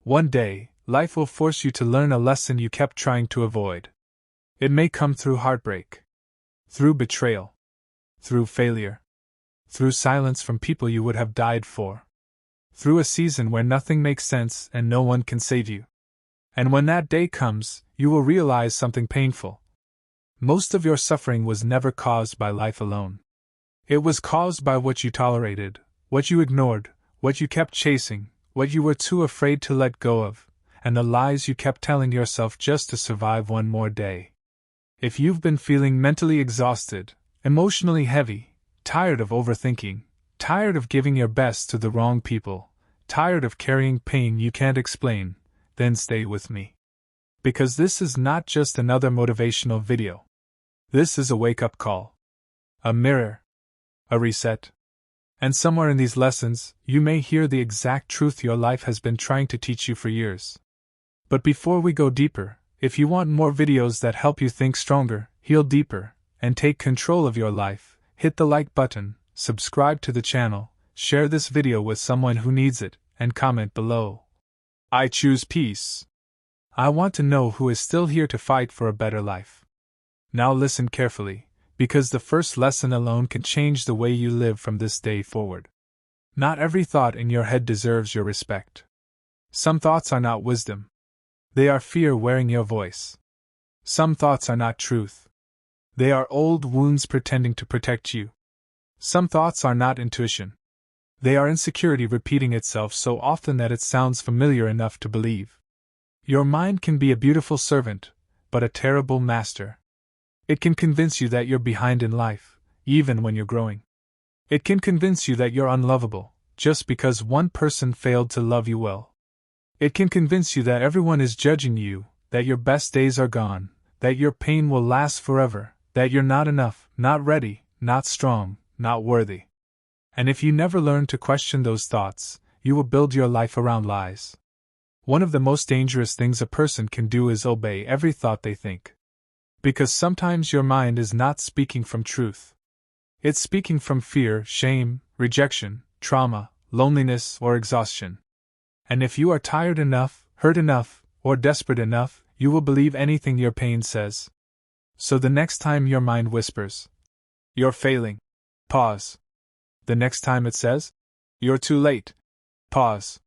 One day, life will force you to learn a lesson you kept trying to avoid. It may come through heartbreak, through betrayal, through failure, through silence from people you would have died for, through a season where nothing makes sense and no one can save you. And when that day comes, you will realize something painful. Most of your suffering was never caused by life alone. It was caused by what you tolerated, what you ignored, what you kept chasing, what you were too afraid to let go of, and the lies you kept telling yourself just to survive one more day. If you've been feeling mentally exhausted, emotionally heavy, tired of overthinking, tired of giving your best to the wrong people, tired of carrying pain you can't explain, then stay with me. Because this is not just another motivational video. This is a wake-up call. A mirror. A reset. And somewhere in these lessons, you may hear the exact truth your life has been trying to teach you for years. But before we go deeper, if you want more videos that help you think stronger, heal deeper, and take control of your life, hit the like button, subscribe to the channel, share this video with someone who needs it, and comment below. I choose peace. I want to know who is still here to fight for a better life. Now listen carefully, because the first lesson alone can change the way you live from this day forward. Not every thought in your head deserves your respect. Some thoughts are not wisdom. They are fear wearing your voice. Some thoughts are not truth. They are old wounds pretending to protect you. Some thoughts are not intuition. They are insecurity repeating itself so often that it sounds familiar enough to believe. Your mind can be a beautiful servant, but a terrible master. It can convince you that you're behind in life, even when you're growing. It can convince you that you're unlovable, just because one person failed to love you well. It can convince you that everyone is judging you, that your best days are gone, that your pain will last forever, that you're not enough, not ready, not strong, not worthy. And if you never learn to question those thoughts, you will build your life around lies. One of the most dangerous things a person can do is obey every thought they think. Because sometimes your mind is not speaking from truth. It's speaking from fear, shame, rejection, trauma, loneliness, or exhaustion. And if you are tired enough, hurt enough, or desperate enough, you will believe anything your pain says. So the next time your mind whispers, "You're failing," pause. The next time it says, "You're too late," pause.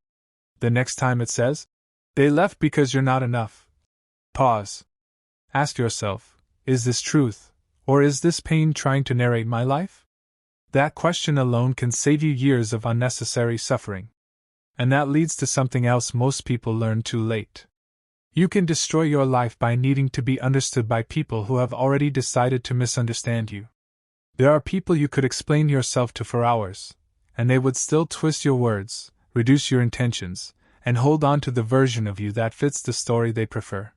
The next time it says, "They left because you're not enough," pause. Ask yourself, is this truth, or is this pain trying to narrate my life? That question alone can save you years of unnecessary suffering. And that leads to something else most people learn too late. You can destroy your life by needing to be understood by people who have already decided to misunderstand you. There are people you could explain yourself to for hours, and they would still twist your words, reduce your intentions, and hold on to the version of you that fits the story they prefer.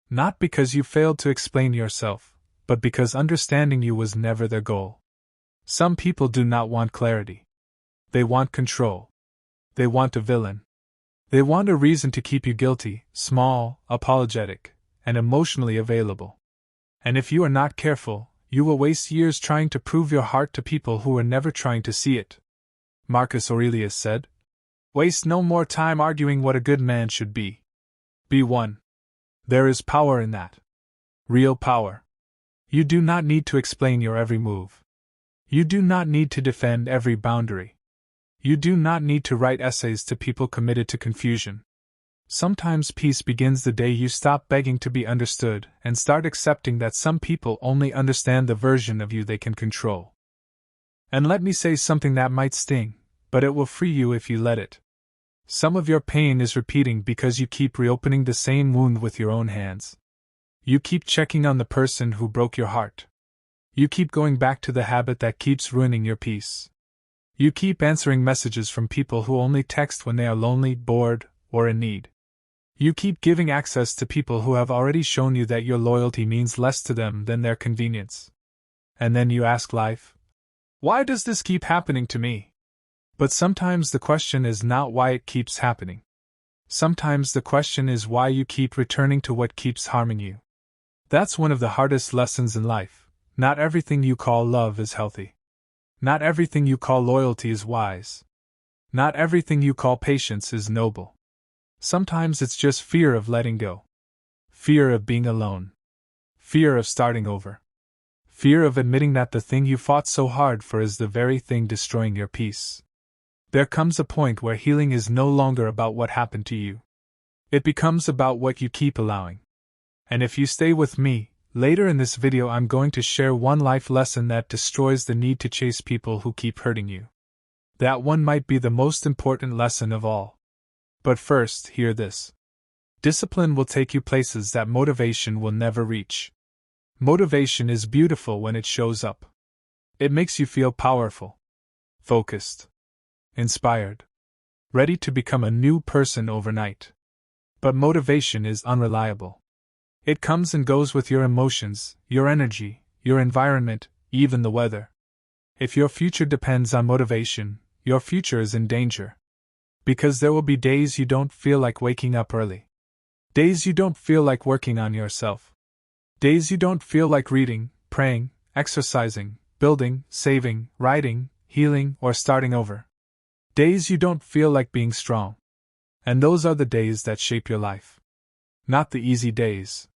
Not because you failed to explain yourself, but because understanding you was never their goal. Some people do not want clarity. They want control. They want a villain. They want a reason to keep you guilty, small, apologetic, and emotionally available. And if you are not careful, you will waste years trying to prove your heart to people who were never trying to see it. Marcus Aurelius said, "Waste no more time arguing what a good man should be. Be one." There is power in that. Real power. You do not need to explain your every move. You do not need to defend every boundary. You do not need to write essays to people committed to confusion. Sometimes peace begins the day you stop begging to be understood and start accepting that some people only understand the version of you they can control. And let me say something that might sting, but it will free you if you let it. Some of your pain is repeating because you keep reopening the same wound with your own hands. You keep checking on the person who broke your heart. You keep going back to the habit that keeps ruining your peace. You keep answering messages from people who only text when they are lonely, bored, or in need. You keep giving access to people who have already shown you that your loyalty means less to them than their convenience. And then you ask life, "Why does this keep happening to me?" But sometimes the question is not why it keeps happening. Sometimes the question is why you keep returning to what keeps harming you. That's one of the hardest lessons in life. Not everything you call love is healthy. Not everything you call loyalty is wise. Not everything you call patience is noble. Sometimes it's just fear of letting go. Fear of being alone. Fear of starting over. Fear of admitting that the thing you fought so hard for is the very thing destroying your peace. There comes a point where healing is no longer about what happened to you. It becomes about what you keep allowing. And if you stay with me, later in this video I'm going to share one life lesson that destroys the need to chase people who keep hurting you. That one might be the most important lesson of all. But first, hear this. Discipline will take you places that motivation will never reach. Motivation is beautiful when it shows up. It makes you feel powerful, focused, inspired, ready to become a new person overnight. But motivation is unreliable. It comes and goes with your emotions, your energy, your environment, even the weather. If your future depends on motivation, your future is in danger. Because there will be days you don't feel like waking up early. Days you don't feel like working on yourself. Days you don't feel like reading, praying, exercising, building, saving, writing, healing, or starting over. Days you don't feel like being strong. And those are the days that shape your life. Not the easy days.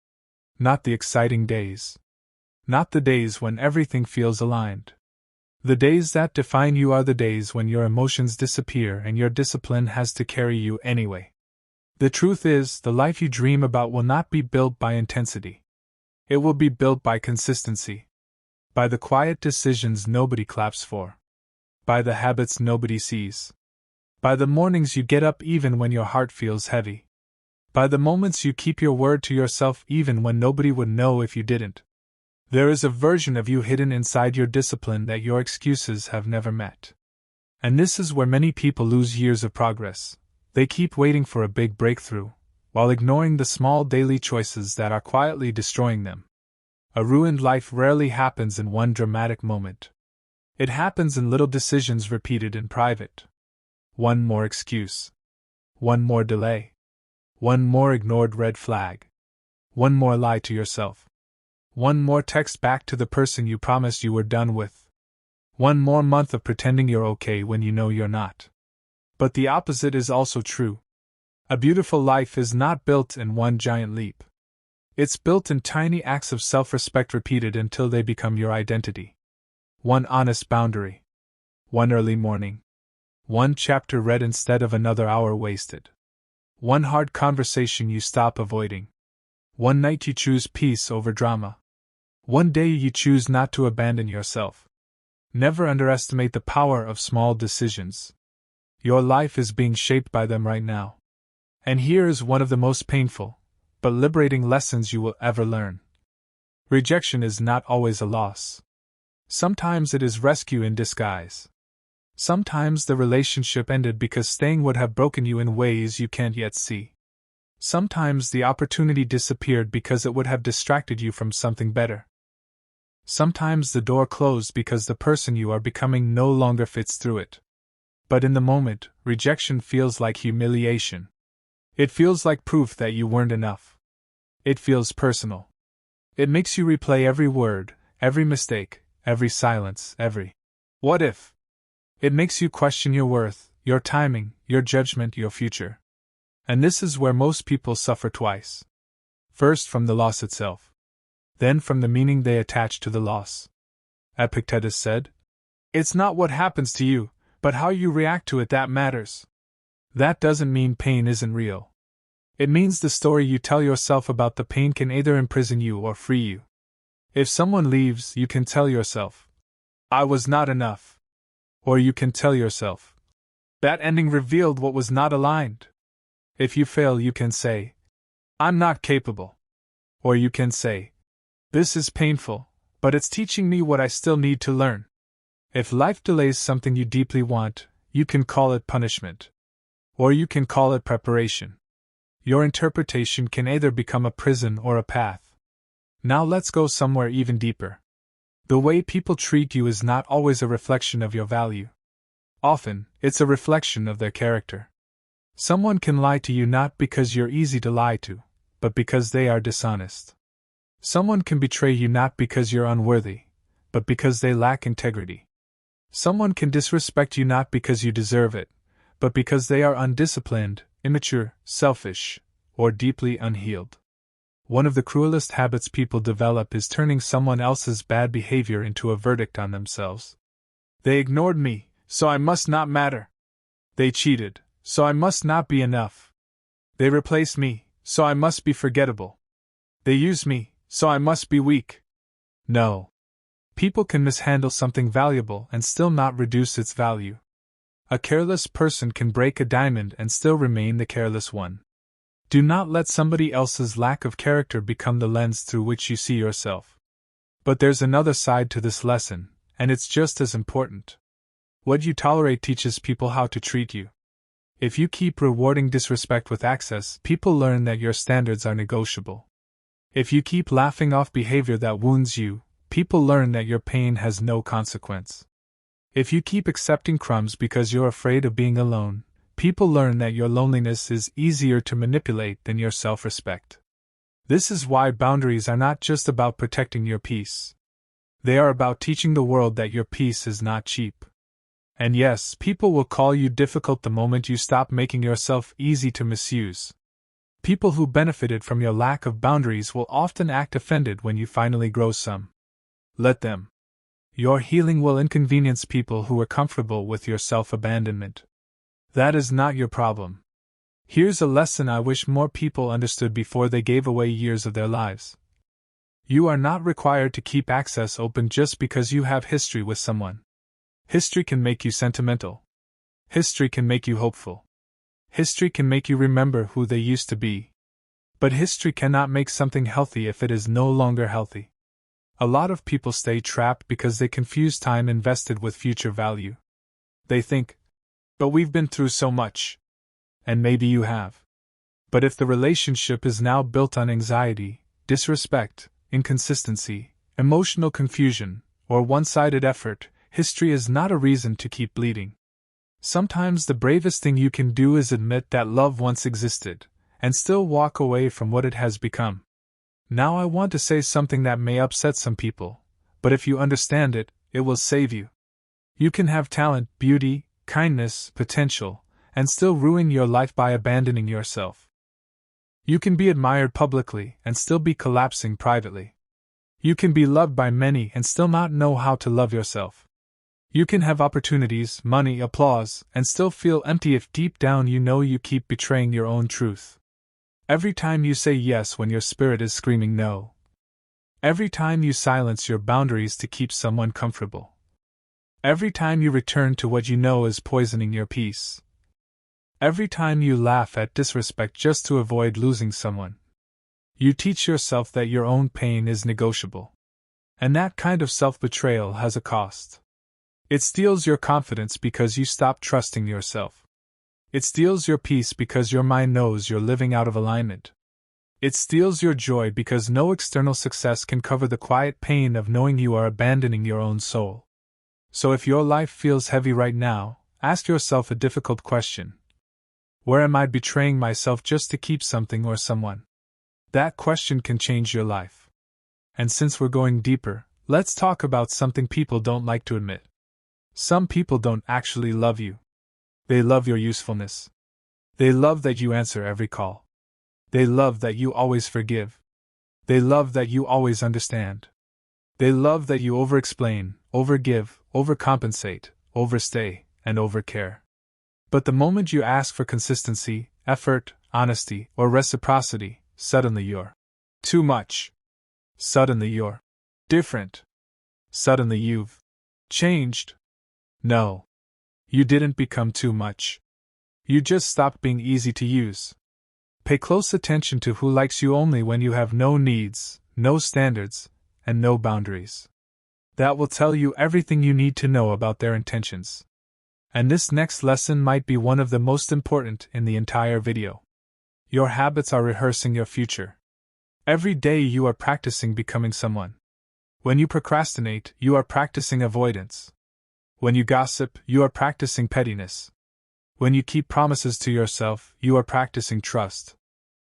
Not the exciting days. Not the days when everything feels aligned. The days that define you are the days when your emotions disappear and your discipline has to carry you anyway. The truth is, the life you dream about will not be built by intensity. It will be built by consistency. By the quiet decisions nobody claps for. By the habits nobody sees. By the mornings you get up even when your heart feels heavy. By the moments you keep your word to yourself even when nobody would know if you didn't. There is a version of you hidden inside your discipline that your excuses have never met. And this is where many people lose years of progress. They keep waiting for a big breakthrough, while ignoring the small daily choices that are quietly destroying them. A ruined life rarely happens in one dramatic moment. It happens in little decisions repeated in private. One more excuse. One more delay. One more ignored red flag. One more lie to yourself. One more text back to the person you promised you were done with. One more month of pretending you're okay when you know you're not. But the opposite is also true. A beautiful life is not built in one giant leap. It's built in tiny acts of self-respect repeated until they become your identity. One honest boundary. One early morning. One chapter read instead of another hour wasted. One hard conversation you stop avoiding. One night you choose peace over drama. One day you choose not to abandon yourself. Never underestimate the power of small decisions. Your life is being shaped by them right now. And here is one of the most painful, but liberating lessons you will ever learn. Rejection is not always a loss. Sometimes it is rescue in disguise. Sometimes the relationship ended because staying would have broken you in ways you can't yet see. Sometimes the opportunity disappeared because it would have distracted you from something better. Sometimes the door closed because the person you are becoming no longer fits through it. But in the moment, rejection feels like humiliation. It feels like proof that you weren't enough. It feels personal. It makes you replay every word, every mistake, every silence, every what if. It makes you question your worth, your timing, your judgment, your future. And this is where most people suffer twice. First from the loss itself. Then from the meaning they attach to the loss. Epictetus said, "It's not what happens to you, but how you react to it that matters." That doesn't mean pain isn't real. It means the story you tell yourself about the pain can either imprison you or free you. If someone leaves, you can tell yourself, "I was not enough." Or you can tell yourself, "That ending revealed what was not aligned." If you fail, you can say, "I'm not capable." Or you can say, "This is painful, but it's teaching me what I still need to learn." If life delays something you deeply want, you can call it punishment. Or you can call it preparation. Your interpretation can either become a prison or a path. Now let's go somewhere even deeper. The way people treat you is not always a reflection of your value. Often, it's a reflection of their character. Someone can lie to you not because you're easy to lie to, but because they are dishonest. Someone can betray you not because you're unworthy, but because they lack integrity. Someone can disrespect you not because you deserve it, but because they are undisciplined, immature, selfish, or deeply unhealed. One of the cruelest habits people develop is turning someone else's bad behavior into a verdict on themselves. They ignored me, so I must not matter. They cheated, so I must not be enough. They replaced me, so I must be forgettable. They used me, so I must be weak. No. People can mishandle something valuable and still not reduce its value. A careless person can break a diamond and still remain the careless one. Do not let somebody else's lack of character become the lens through which you see yourself. But there's another side to this lesson, and it's just as important. What you tolerate teaches people how to treat you. If you keep rewarding disrespect with access, people learn that your standards are negotiable. If you keep laughing off behavior that wounds you, people learn that your pain has no consequence. If you keep accepting crumbs because you're afraid of being alone, people learn that your loneliness is easier to manipulate than your self-respect. This is why boundaries are not just about protecting your peace. They are about teaching the world that your peace is not cheap. And yes, people will call you difficult the moment you stop making yourself easy to misuse. People who benefited from your lack of boundaries will often act offended when you finally grow some. Let them. Your healing will inconvenience people who are comfortable with your self-abandonment. That is not your problem. Here's a lesson I wish more people understood before they gave away years of their lives. You are not required to keep access open just because you have history with someone. History can make you sentimental. History can make you hopeful. History can make you remember who they used to be. But history cannot make something healthy if it is no longer healthy. A lot of people stay trapped because they confuse time invested with future value. They think, but we've been through so much. And maybe you have. But if the relationship is now built on anxiety, disrespect, inconsistency, emotional confusion, or one-sided effort, history is not a reason to keep bleeding. Sometimes the bravest thing you can do is admit that love once existed, and still walk away from what it has become. Now I want to say something that may upset some people, but if you understand it, it will save you. You can have talent, beauty, kindness, potential, and still ruin your life by abandoning yourself. You can be admired publicly and still be collapsing privately. You can be loved by many and still not know how to love yourself. You can have opportunities, money, applause, and still feel empty if deep down you know you keep betraying your own truth. Every time you say yes when your spirit is screaming no. Every time you silence your boundaries to keep someone comfortable. Every time you return to what you know is poisoning your peace. Every time you laugh at disrespect just to avoid losing someone. You teach yourself that your own pain is negotiable. And that kind of self-betrayal has a cost. It steals your confidence because you stop trusting yourself. It steals your peace because your mind knows you're living out of alignment. It steals your joy because no external success can cover the quiet pain of knowing you are abandoning your own soul. So if your life feels heavy right now, ask yourself a difficult question. Where am I betraying myself just to keep something or someone? That question can change your life. And since we're going deeper, let's talk about something people don't like to admit. Some people don't actually love you. They love your usefulness. They love that you answer every call. They love that you always forgive. They love that you always understand. They love that you over-explain, over-give, overcompensate, overstay, and overcare. But the moment you ask for consistency, effort, honesty, or reciprocity, suddenly you're too much. Suddenly you're different. Suddenly you've changed. No. You didn't become too much. You just stopped being easy to use. Pay close attention to who likes you only when you have no needs, no standards, and no boundaries. That will tell you everything you need to know about their intentions. And this next lesson might be one of the most important in the entire video. Your habits are rehearsing your future. Every day you are practicing becoming someone. When you procrastinate, you are practicing avoidance. When you gossip, you are practicing pettiness. When you keep promises to yourself, you are practicing trust.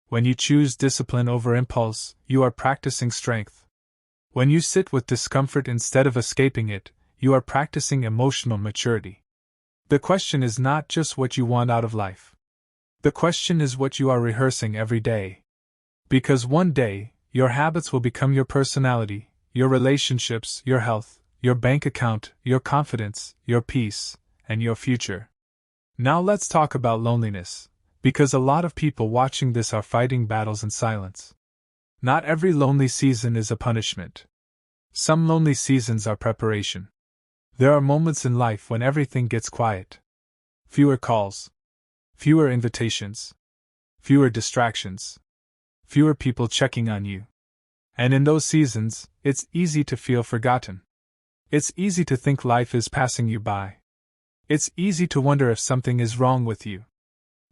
When you choose discipline over impulse, you are practicing strength. When you sit with discomfort instead of escaping it, you are practicing emotional maturity. The question is not just what you want out of life. The question is what you are rehearsing every day. Because one day, your habits will become your personality, your relationships, your health, your bank account, your confidence, your peace, and your future. Now let's talk about loneliness, because a lot of people watching this are fighting battles in silence. Not every lonely season is a punishment. Some lonely seasons are preparation. There are moments in life when everything gets quiet. Fewer calls. Fewer invitations. Fewer distractions. Fewer people checking on you. And in those seasons, it's easy to feel forgotten. It's easy to think life is passing you by. It's easy to wonder if something is wrong with you.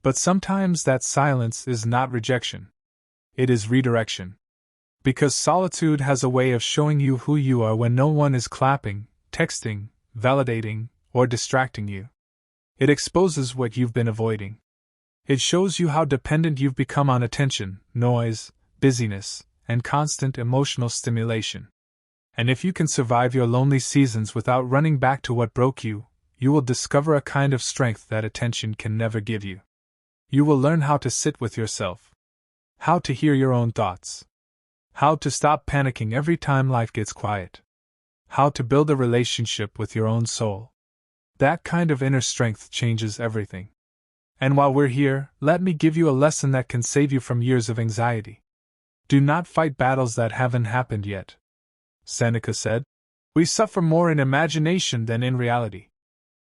But sometimes that silence is not rejection. It is redirection. Because solitude has a way of showing you who you are when no one is clapping, texting, validating, or distracting you. It exposes what you've been avoiding. It shows you how dependent you've become on attention, noise, busyness, and constant emotional stimulation. And if you can survive your lonely seasons without running back to what broke you, you will discover a kind of strength that attention can never give you. You will learn how to sit with yourself. How to hear your own thoughts. How to stop panicking every time life gets quiet. How to build a relationship with your own soul. That kind of inner strength changes everything. And while we're here, let me give you a lesson that can save you from years of anxiety. Do not fight battles that haven't happened yet. Seneca said, "We suffer more in imagination than in reality."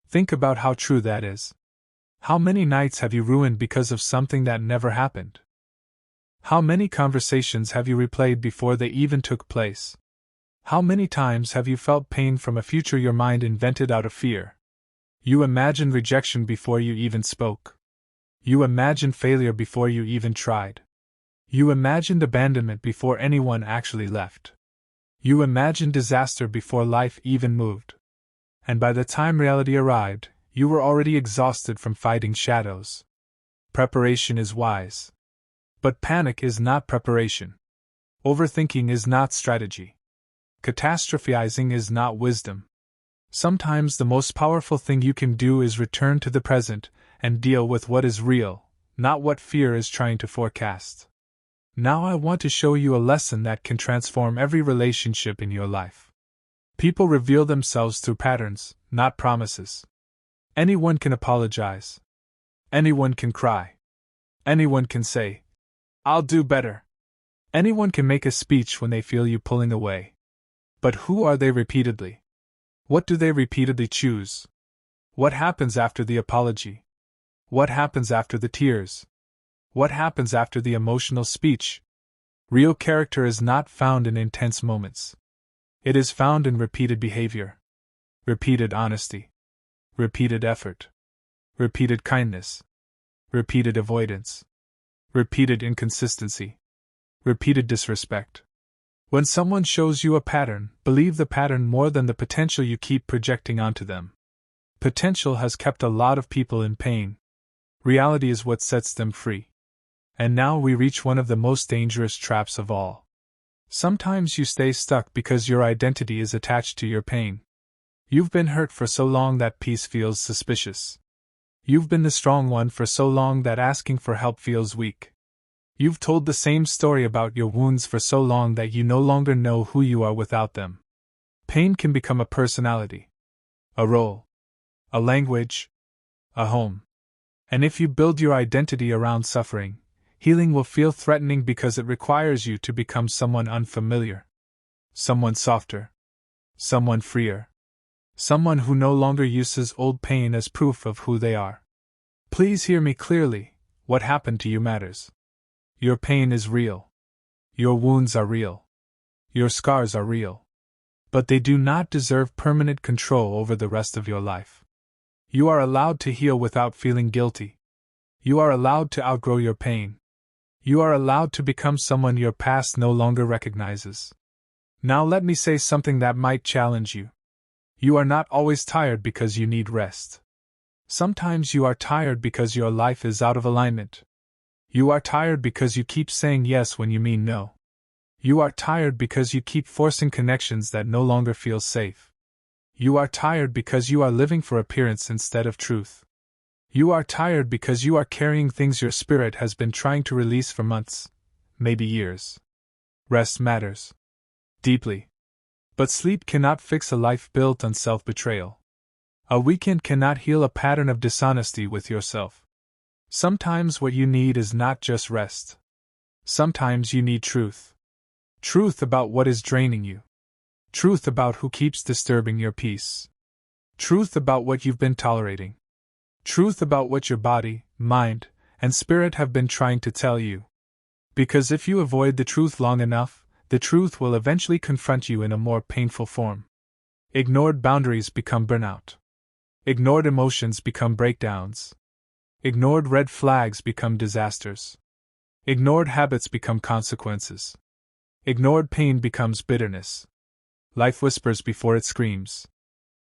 Think about how true that is. How many nights have you ruined because of something that never happened? How many conversations have you replayed before they even took place? How many times have you felt pain from a future your mind invented out of fear? You imagined rejection before you even spoke. You imagined failure before you even tried. You imagined abandonment before anyone actually left. You imagined disaster before life even moved. And by the time reality arrived, you were already exhausted from fighting shadows. Preparation is wise. But panic is not preparation. Overthinking is not strategy. Catastrophizing is not wisdom. Sometimes the most powerful thing you can do is return to the present and deal with what is real, not what fear is trying to forecast. Now I want to show you a lesson that can transform every relationship in your life. People reveal themselves through patterns, not promises. Anyone can apologize. Anyone can cry. Anyone can say, "I'll do better." Anyone can make a speech when they feel you pulling away. But who are they repeatedly? What do they repeatedly choose? What happens after the apology? What happens after the tears? What happens after the emotional speech? Real character is not found in intense moments. It is found in repeated behavior, repeated honesty, repeated effort, repeated kindness, repeated avoidance, repeated inconsistency, repeated disrespect. When someone shows you a pattern, believe the pattern more than the potential you keep projecting onto them. Potential has kept a lot of people in pain. Reality is what sets them free. And now we reach one of the most dangerous traps of all. Sometimes you stay stuck because your identity is attached to your pain. You've been hurt for so long that peace feels suspicious. You've been the strong one for so long that asking for help feels weak. You've told the same story about your wounds for so long that you no longer know who you are without them. Pain can become a personality, a role, a language, a home. And if you build your identity around suffering, healing will feel threatening because it requires you to become someone unfamiliar. Someone softer. Someone freer. Someone who no longer uses old pain as proof of who they are. Please hear me clearly, what happened to you matters. Your pain is real. Your wounds are real. Your scars are real. But they do not deserve permanent control over the rest of your life. You are allowed to heal without feeling guilty. You are allowed to outgrow your pain. You are allowed to become someone your past no longer recognizes. Now let me say something that might challenge you. You are not always tired because you need rest. Sometimes you are tired because your life is out of alignment. You are tired because you keep saying yes when you mean no. You are tired because you keep forcing connections that no longer feel safe. You are tired because you are living for appearance instead of truth. You are tired because you are carrying things your spirit has been trying to release for months, maybe years. Rest matters. Deeply. But sleep cannot fix a life built on self-betrayal. A weekend cannot heal a pattern of dishonesty with yourself. Sometimes what you need is not just rest. Sometimes you need truth. Truth about what is draining you. Truth about who keeps disturbing your peace. Truth about what you've been tolerating. Truth about what your body, mind, and spirit have been trying to tell you. Because if you avoid the truth long enough, the truth will eventually confront you in a more painful form. Ignored boundaries become burnout. Ignored emotions become breakdowns. Ignored red flags become disasters. Ignored habits become consequences. Ignored pain becomes bitterness. Life whispers before it screams.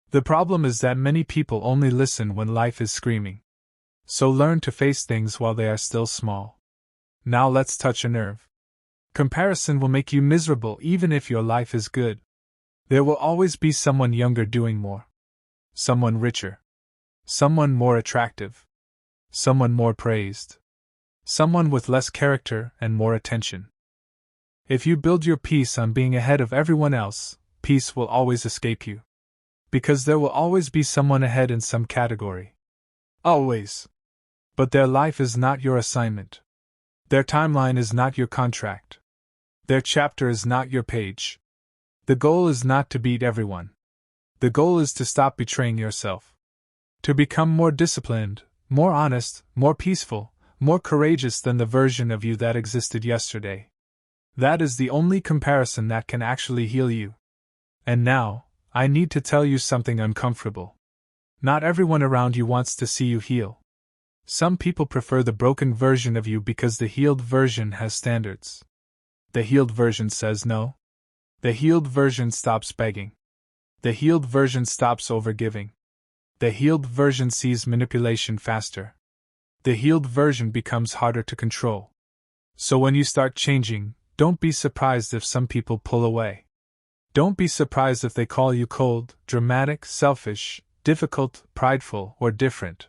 The problem is that many people only listen when life is screaming. So learn to face things while they are still small. Now let's touch a nerve. Comparison will make you miserable even if your life is good. There will always be someone younger doing more. Someone richer. Someone more attractive. Someone more praised. Someone with less character and more attention. If you build your peace on being ahead of everyone else, peace will always escape you. Because there will always be someone ahead in some category. Always. But their life is not your assignment. Their timeline is not your contract. Their chapter is not your page. The goal is not to beat everyone. The goal is to stop betraying yourself. To become more disciplined, more honest, more peaceful, more courageous than the version of you that existed yesterday. That is the only comparison that can actually heal you. And now, I need to tell you something uncomfortable. Not everyone around you wants to see you heal. Some people prefer the broken version of you because the healed version has standards. The healed version says no. The healed version stops begging. The healed version stops overgiving. The healed version sees manipulation faster. The healed version becomes harder to control. So when you start changing, don't be surprised if some people pull away. Don't be surprised if they call you cold, dramatic, selfish, difficult, prideful, or different.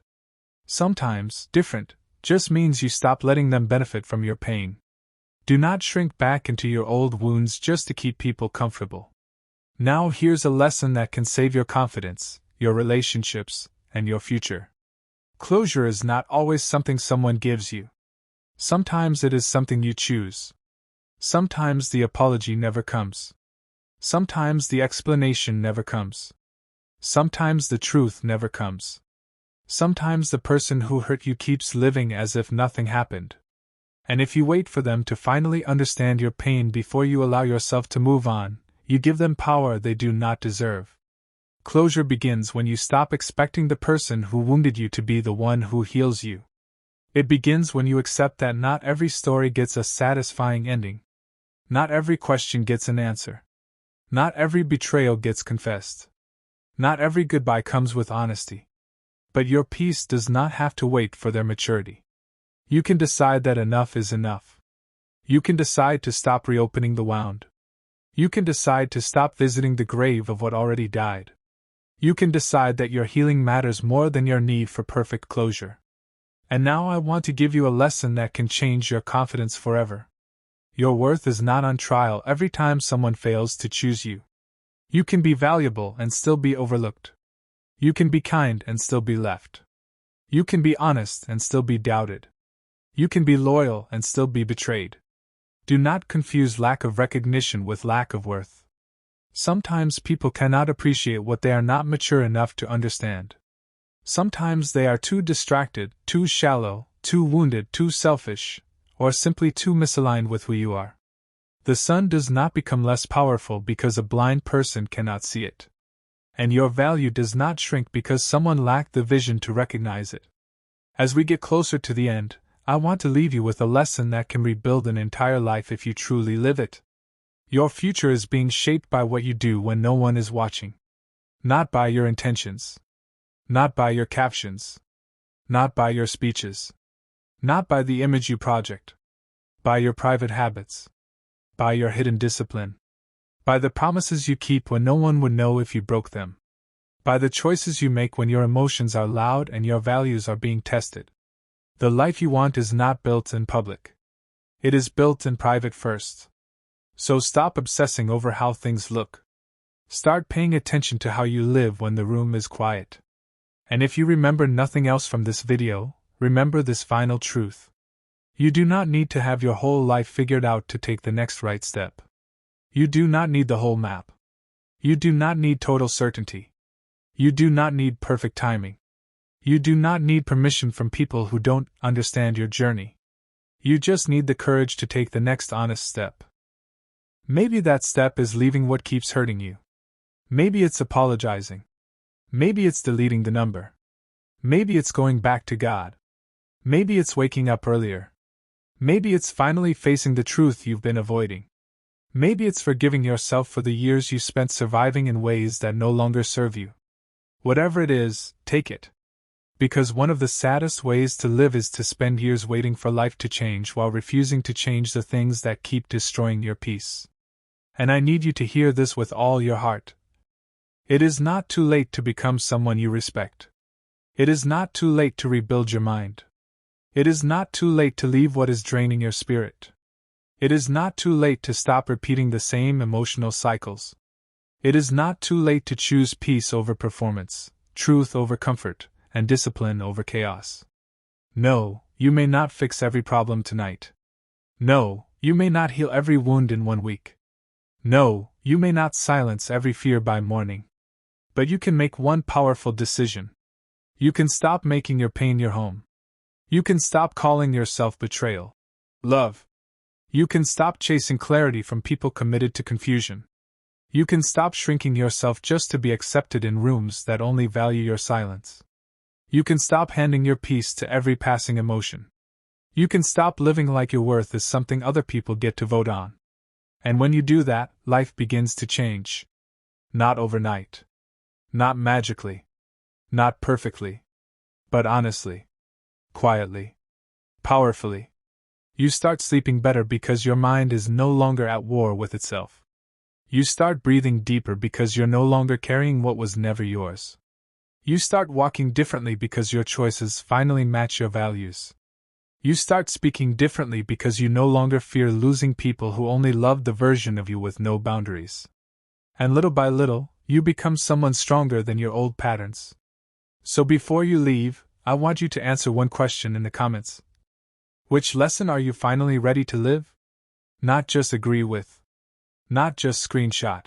Sometimes, different just means you stop letting them benefit from your pain. Do not shrink back into your old wounds just to keep people comfortable. Now here's a lesson that can save your confidence, your relationships, and your future. Closure is not always something someone gives you. Sometimes it is something you choose. Sometimes the apology never comes. Sometimes the explanation never comes. Sometimes the truth never comes. Sometimes the person who hurt you keeps living as if nothing happened. And if you wait for them to finally understand your pain before you allow yourself to move on, you give them power they do not deserve. Closure begins when you stop expecting the person who wounded you to be the one who heals you. It begins when you accept that not every story gets a satisfying ending. Not every question gets an answer. Not every betrayal gets confessed. Not every goodbye comes with honesty. But your peace does not have to wait for their maturity. You can decide that enough is enough. You can decide to stop reopening the wound. You can decide to stop visiting the grave of what already died. You can decide that your healing matters more than your need for perfect closure. And now I want to give you a lesson that can change your confidence forever. Your worth is not on trial every time someone fails to choose you. You can be valuable and still be overlooked. You can be kind and still be left. You can be honest and still be doubted. You can be loyal and still be betrayed. Do not confuse lack of recognition with lack of worth. Sometimes people cannot appreciate what they are not mature enough to understand. Sometimes they are too distracted, too shallow, too wounded, too selfish, or simply too misaligned with who you are. The sun does not become less powerful because a blind person cannot see it. And your value does not shrink because someone lacked the vision to recognize it. As we get closer to the end, I want to leave you with a lesson that can rebuild an entire life if you truly live it. Your future is being shaped by what you do when no one is watching. Not by your intentions. Not by your captions. Not by your speeches. Not by the image you project. By your private habits. By your hidden discipline. By the promises you keep when no one would know if you broke them. by the choices you make when your emotions are loud and your values are being tested. The life you want is not built in public. It is built in private first. So stop obsessing over how things look. Start paying attention to how you live when the room is quiet. And if you remember nothing else from this video, remember this final truth. You do not need to have your whole life figured out to take the next right step. You do not need the whole map. You do not need total certainty. You do not need perfect timing. You do not need permission from people who don't understand your journey. You just need the courage to take the next honest step. Maybe that step is leaving what keeps hurting you. Maybe it's apologizing. Maybe it's deleting the number. Maybe it's going back to God. Maybe it's waking up earlier. Maybe it's finally facing the truth you've been avoiding. Maybe it's forgiving yourself for the years you spent surviving in ways that no longer serve you. Whatever it is, take it. Because one of the saddest ways to live is to spend years waiting for life to change while refusing to change the things that keep destroying your peace. And I need you to hear this with all your heart. It is not too late to become someone you respect. It is not too late to rebuild your mind. It is not too late to leave what is draining your spirit. It is not too late to stop repeating the same emotional cycles. It is not too late to choose peace over performance, truth over comfort, and discipline over chaos. No, you may not fix every problem tonight. No, you may not heal every wound in 1 week. No, you may not silence every fear by morning. But you can make one powerful decision. You can stop making your pain your home. You can stop calling yourself betrayal love. You can stop chasing clarity from people committed to confusion. You can stop shrinking yourself just to be accepted in rooms that only value your silence. You can stop handing your peace to every passing emotion. You can stop living like your worth is something other people get to vote on. And when you do that, life begins to change. Not overnight. Not magically. Not perfectly. But honestly. Quietly. Powerfully. You start sleeping better because your mind is no longer at war with itself. You start breathing deeper because you're no longer carrying what was never yours. You start walking differently because your choices finally match your values. You start speaking differently because you no longer fear losing people who only love the version of you with no boundaries. And little by little, you become someone stronger than your old patterns. So before you leave, I want you to answer one question in the comments. Which lesson are you finally ready to live? Not just agree with. Not just screenshot.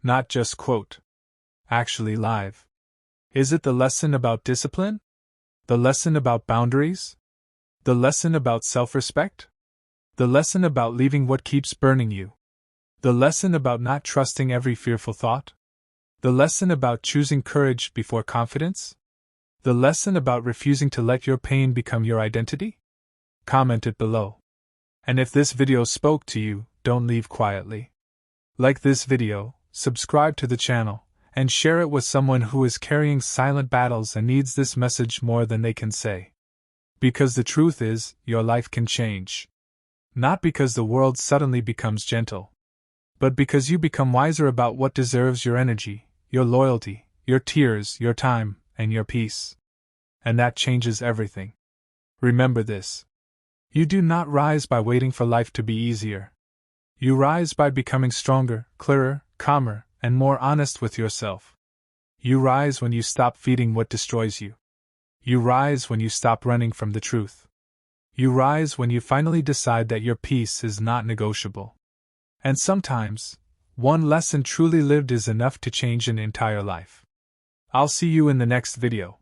Not just quote. Actually live. Is it the lesson about discipline? The lesson about boundaries? The lesson about self-respect? The lesson about leaving what keeps burning you? The lesson about not trusting every fearful thought? The lesson about choosing courage before confidence? The lesson about refusing to let your pain become your identity? Comment it below. And if this video spoke to you, don't leave quietly. Like this video, subscribe to the channel, and share it with someone who is carrying silent battles and needs this message more than they can say. Because the truth is, your life can change. Not because the world suddenly becomes gentle, but because you become wiser about what deserves your energy, your loyalty, your tears, your time, and your peace. And that changes everything. Remember this. You do not rise by waiting for life to be easier. You rise by becoming stronger, clearer, calmer, and more honest with yourself. You rise when you stop feeding what destroys you. You rise when you stop running from the truth. You rise when you finally decide that your peace is not negotiable. And sometimes, one lesson truly lived is enough to change an entire life. I'll see you in the next video.